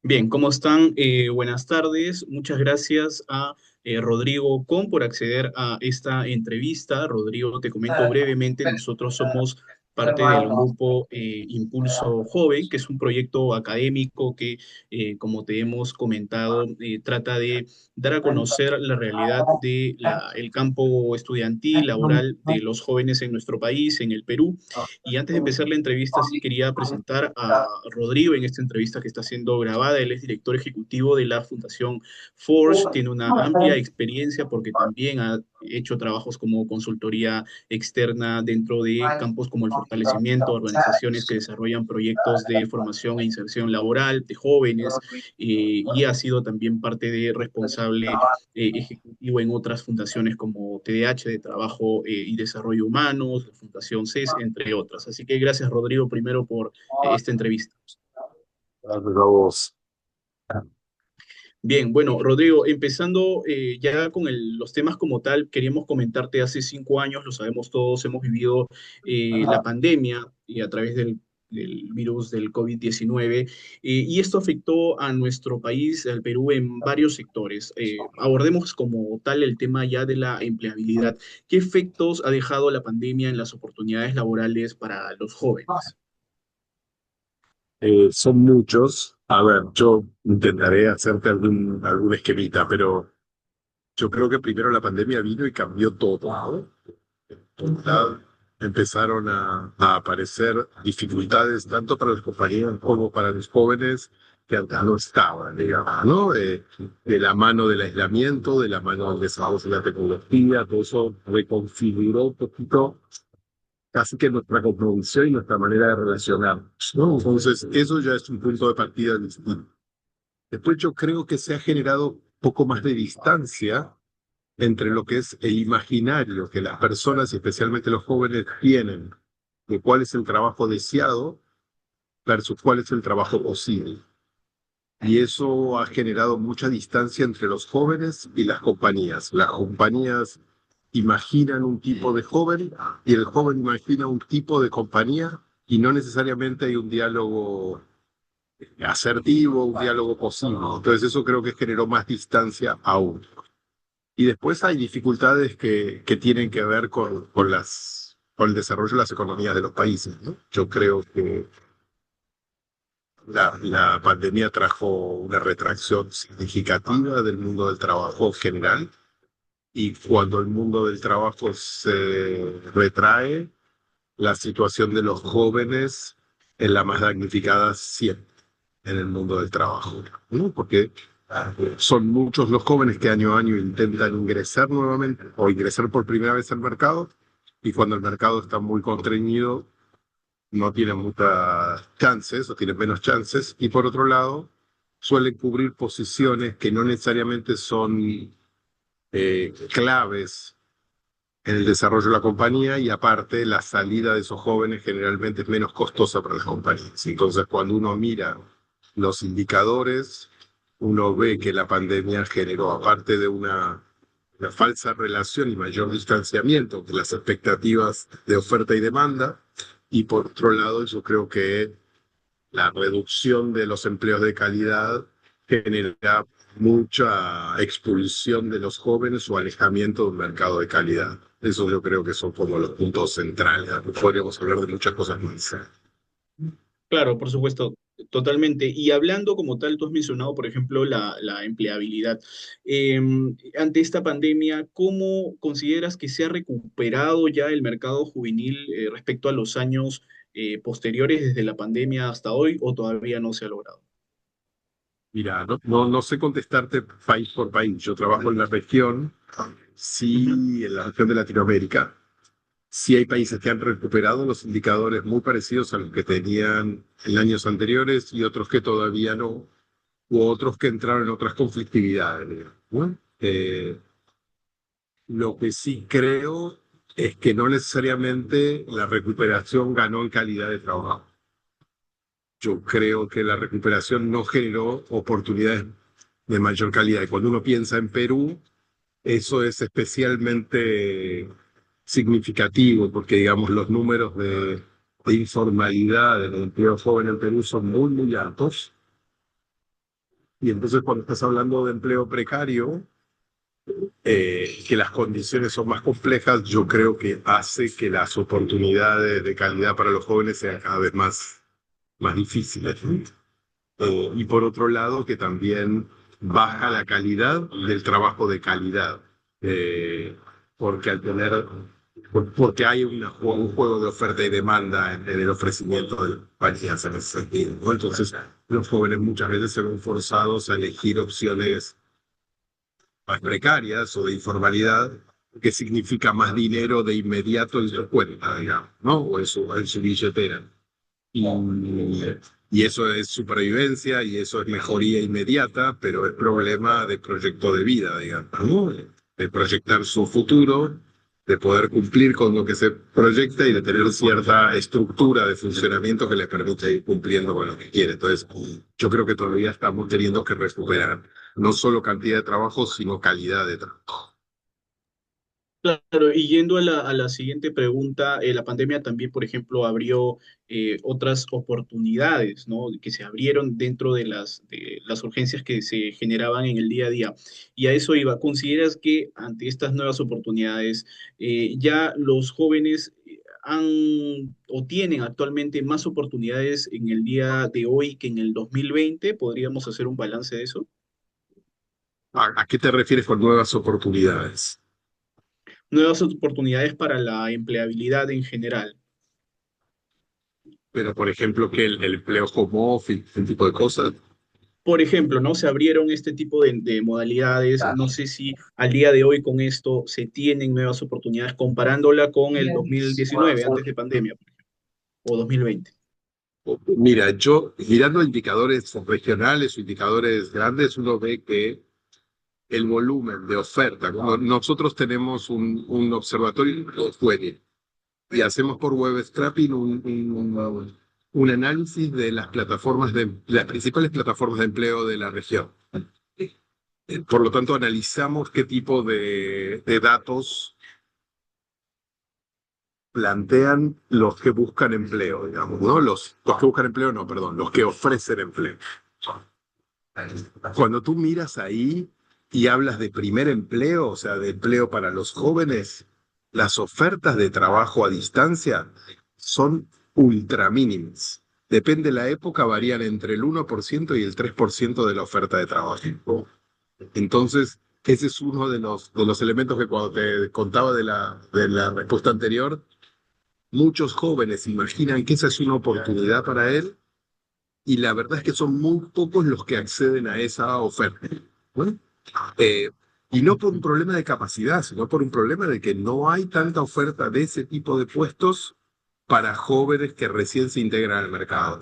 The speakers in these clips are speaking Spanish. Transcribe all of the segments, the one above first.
Bien, ¿cómo están? Buenas tardes. Muchas gracias a Rodrigo Con por acceder a esta entrevista. Rodrigo, te comento brevemente, nosotros somos parte del grupo Impulso Joven, que es un proyecto académico que, como te hemos comentado, trata de dar a conocer la realidad del campo estudiantil, laboral de los jóvenes en nuestro país, en el Perú. Y antes de empezar la entrevista, sí quería presentar a Rodrigo en esta entrevista que está siendo grabada. Él es director ejecutivo de la Fundación Forge, tiene una amplia experiencia porque también ha hecho trabajos como consultoría externa dentro de campos como el fortalecimiento de organizaciones que desarrollan proyectos de formación e inserción laboral de jóvenes, y ha sido también parte de responsable ejecutivo en otras fundaciones como TDH de Trabajo y Desarrollo Humanos, la Fundación CES, entre otras. Así que gracias, Rodrigo, primero por esta entrevista. Gracias a vos. Bien, bueno, Rodrigo, empezando ya con los temas como tal, queríamos comentarte, hace 5 años, lo sabemos todos, hemos vivido la pandemia y a través del virus del COVID-19, y esto afectó a nuestro país, al Perú, en varios sectores. Abordemos como tal el tema ya de la empleabilidad. ¿Qué efectos ha dejado la pandemia en las oportunidades laborales para los jóvenes? Son muchos. A ver, yo intentaré hacerte algún esquemita, pero yo creo que primero la pandemia vino y cambió todo, ¿no? Ya empezaron a aparecer dificultades tanto para las compañías como para los jóvenes que antes no estaban, digamos, ¿no? De la mano del aislamiento, de la mano del desarrollo de la tecnología, todo eso reconfiguró un poquito casi que nuestra cosmovisión y nuestra manera de relacionarnos, ¿no? Entonces, eso ya es un punto de partida distinto. Después yo creo que se ha generado un poco más de distancia entre lo que es el imaginario que las personas, y especialmente los jóvenes, tienen de cuál es el trabajo deseado versus cuál es el trabajo posible. Y eso ha generado mucha distancia entre los jóvenes y las compañías. Las compañías imaginan un tipo de joven y el joven imagina un tipo de compañía y no necesariamente hay un diálogo asertivo, un diálogo posible. Entonces eso creo que generó más distancia aún. Y después hay dificultades que tienen que ver con el desarrollo de las economías de los países, ¿no? Yo creo que la pandemia trajo una retracción significativa del mundo del trabajo en general, y cuando el mundo del trabajo se retrae, la situación de los jóvenes es la más damnificada siempre en el mundo del trabajo, ¿no? Porque son muchos los jóvenes que año a año intentan ingresar nuevamente o ingresar por primera vez al mercado, y cuando el mercado está muy constreñido no tienen muchas chances o tienen menos chances, y por otro lado suelen cubrir posiciones que no necesariamente son claves en el desarrollo de la compañía, y aparte la salida de esos jóvenes generalmente es menos costosa para las compañías. Entonces cuando uno mira los indicadores, uno ve que la pandemia generó, aparte de una falsa relación y mayor distanciamiento entre las expectativas de oferta y demanda, y por otro lado yo creo que la reducción de los empleos de calidad genera mucha expulsión de los jóvenes o alejamiento de un mercado de calidad. Eso yo creo que son como los puntos centrales. Podríamos hablar de muchas cosas más. Claro, por supuesto, totalmente. Y hablando como tal, tú has mencionado, por ejemplo, la empleabilidad. Eh, Ante esta pandemia, ¿cómo consideras que se ha recuperado ya el mercado juvenil respecto a los años posteriores desde la pandemia hasta hoy, o todavía no se ha logrado? Mira, no sé contestarte país por país. Yo trabajo en la región, Ujú. sí, en la región de Latinoamérica. Sí hay países que han recuperado los indicadores muy parecidos a los que tenían en años anteriores, y otros que todavía no, u otros que entraron en otras conflictividades, digamos, ¿no? Lo que sí creo es que no necesariamente la recuperación ganó en calidad de trabajo. Yo creo que la recuperación no generó oportunidades de mayor calidad. Y cuando uno piensa en Perú, eso es especialmente significativo, porque digamos los números de informalidad del empleo joven en Perú son muy, muy altos. Y entonces cuando estás hablando de empleo precario, que las condiciones son más complejas, yo creo que hace que las oportunidades de calidad para los jóvenes sean cada vez más difíciles. Y por otro lado, que también baja la calidad del trabajo de calidad, eh, porque al tener, porque hay un juego de oferta y demanda en el ofrecimiento de las compañías en ese sentido, ¿no? Entonces, los jóvenes muchas veces se ven forzados a elegir opciones más precarias o de informalidad, que significa más dinero de inmediato en su cuenta, digamos, ¿no? O en su billetera. Y, y eso es supervivencia y eso es mejoría inmediata, pero es problema de proyecto de vida, digamos, ¿no? De proyectar su futuro, de poder cumplir con lo que se proyecta y de tener cierta estructura de funcionamiento que le permite ir cumpliendo con lo que quiere. Entonces, yo creo que todavía estamos teniendo que recuperar no solo cantidad de trabajo, sino calidad de trabajo. Claro, y yendo a la siguiente pregunta, la pandemia también, por ejemplo, abrió otras oportunidades, ¿no? Que se abrieron dentro de las urgencias que se generaban en el día a día. Y a eso iba. ¿Consideras que ante estas nuevas oportunidades ya los jóvenes han o tienen actualmente más oportunidades en el día de hoy que en el 2020? ¿Podríamos hacer un balance de eso? ¿A qué te refieres con nuevas oportunidades? Nuevas oportunidades para la empleabilidad en general. Pero, por ejemplo, que el empleo home office, ese tipo de cosas. Por ejemplo, ¿no? Se abrieron este tipo de modalidades. No sé si al día de hoy con esto se tienen nuevas oportunidades comparándola con el 2019, antes de pandemia, por ejemplo, o 2020. Mira, yo mirando indicadores regionales o indicadores grandes, uno ve que el volumen de oferta, como nosotros tenemos un observatorio juvenil y hacemos por web scraping un análisis de las plataformas de las principales plataformas de empleo de la región. Por lo tanto, analizamos qué tipo de datos plantean los que buscan empleo, digamos, ¿no? Los que buscan empleo, no, perdón, los que ofrecen empleo. Cuando tú miras ahí y hablas de primer empleo, o sea, de empleo para los jóvenes, las ofertas de trabajo a distancia son ultra mínimas. Depende de la época, varían entre el 1% y el 3% de la oferta de trabajo. Entonces, ese es uno de los elementos que cuando te contaba de la respuesta anterior, muchos jóvenes imaginan que esa es una oportunidad para él y la verdad es que son muy pocos los que acceden a esa oferta, ¿no? Eh, y no por un Ujú. problema de capacidad, sino por un problema de que no hay tanta oferta de ese tipo de puestos para jóvenes que recién se integran al mercado.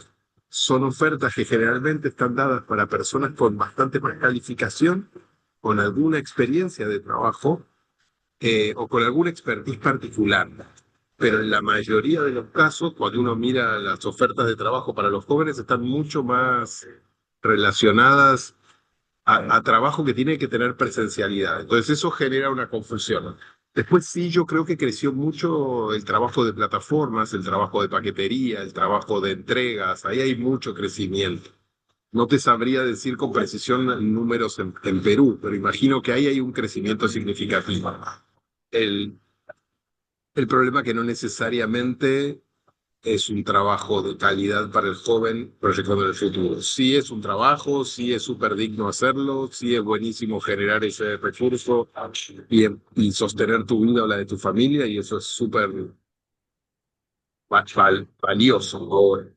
Son ofertas que generalmente están dadas para personas con bastante más calificación, con alguna experiencia de trabajo o con alguna expertise particular. Pero en la mayoría de los casos, cuando uno mira las ofertas de trabajo para los jóvenes, están mucho más relacionadas a trabajo que tiene que tener presencialidad. Entonces eso genera una confusión. Después sí, yo creo que creció mucho el trabajo de plataformas, el trabajo de paquetería, el trabajo de entregas. Ahí hay mucho crecimiento. No te sabría decir con precisión números en Perú, pero imagino que ahí hay un crecimiento significativo. El, el problema que no necesariamente es un trabajo de calidad para el joven proyectando el futuro. Sí es un trabajo, sí es súper digno hacerlo, sí es buenísimo generar ese recurso y sostener tu vida o la de tu familia, y eso es súper valioso, ¿no?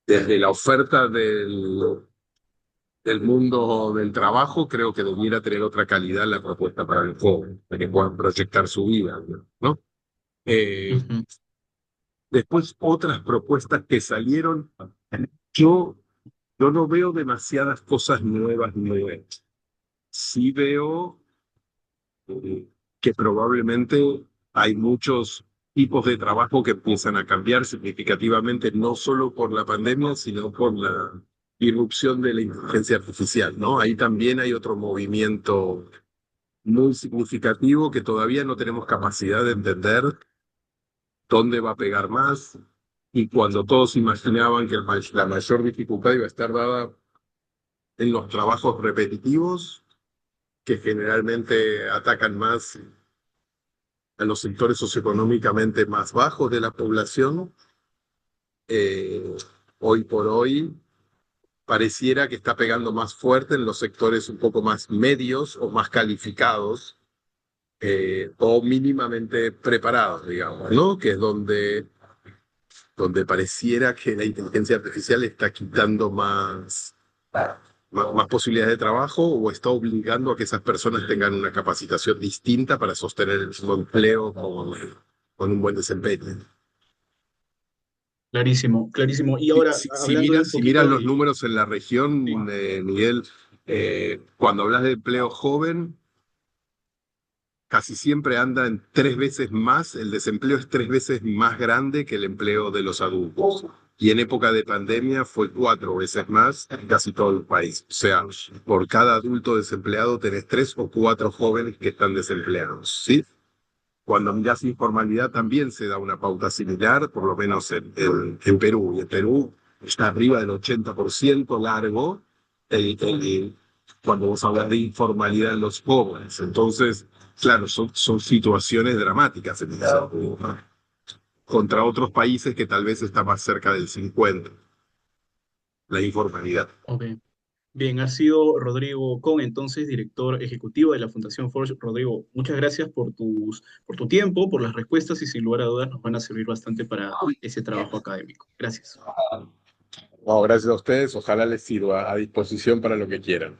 Desde la oferta del mundo del trabajo, creo que debiera tener otra calidad la propuesta para el joven, para que puedan proyectar su vida, ¿no? Eh, Ujú. Después otras propuestas que salieron, yo, yo no veo demasiadas cosas nuevas. Sí veo que probablemente hay muchos tipos de trabajo que empiezan a cambiar significativamente, no solo por la pandemia, sino por la irrupción de la inteligencia artificial, ¿no? Ahí también hay otro movimiento muy significativo que todavía no tenemos capacidad de entender dónde va a pegar más. Y cuando todos imaginaban que la mayor dificultad iba a estar dada en los trabajos repetitivos que generalmente atacan más a los sectores socioeconómicamente más bajos de la población. eh, Hoy por hoy pareciera que está pegando más fuerte en los sectores un poco más medios o más calificados, o mínimamente preparados, digamos, ¿no? Que es donde pareciera que la inteligencia artificial está quitando más posibilidades de trabajo o está obligando a que esas personas tengan una capacitación distinta para sostener el mismo empleo con un buen desempeño. Clarísimo, clarísimo. Y Si, ahora, si, si hablando de miras, un si miras poquito los de... números en la Sí. región, Miguel, cuando hablas de empleo joven, casi siempre anda en 3 veces más, el desempleo es 3 veces más grande que el empleo de los adultos. Y en época de pandemia fue 4 veces más en casi todo el país. O sea, por cada adulto desempleado tenés 3 o 4 jóvenes que están desempleados, ¿sí? Cuando mirás informalidad también se da una pauta similar, por lo menos en Perú. Y en Perú está arriba del 80% largo cuando vos hablas de informalidad en los jóvenes. Entonces, claro, son situaciones dramáticas en ese sentido, ¿no? Contra otros países que tal vez está más cerca del 50, la informalidad. Ok. Bien, ha sido Rodrigo Con, entonces director ejecutivo de la Fundación Forge. Rodrigo, muchas gracias por tu tiempo, por las respuestas y sin lugar a dudas nos van a servir bastante para ese trabajo académico. Gracias. No, gracias a ustedes, ojalá les sirva a disposición para lo que quieran.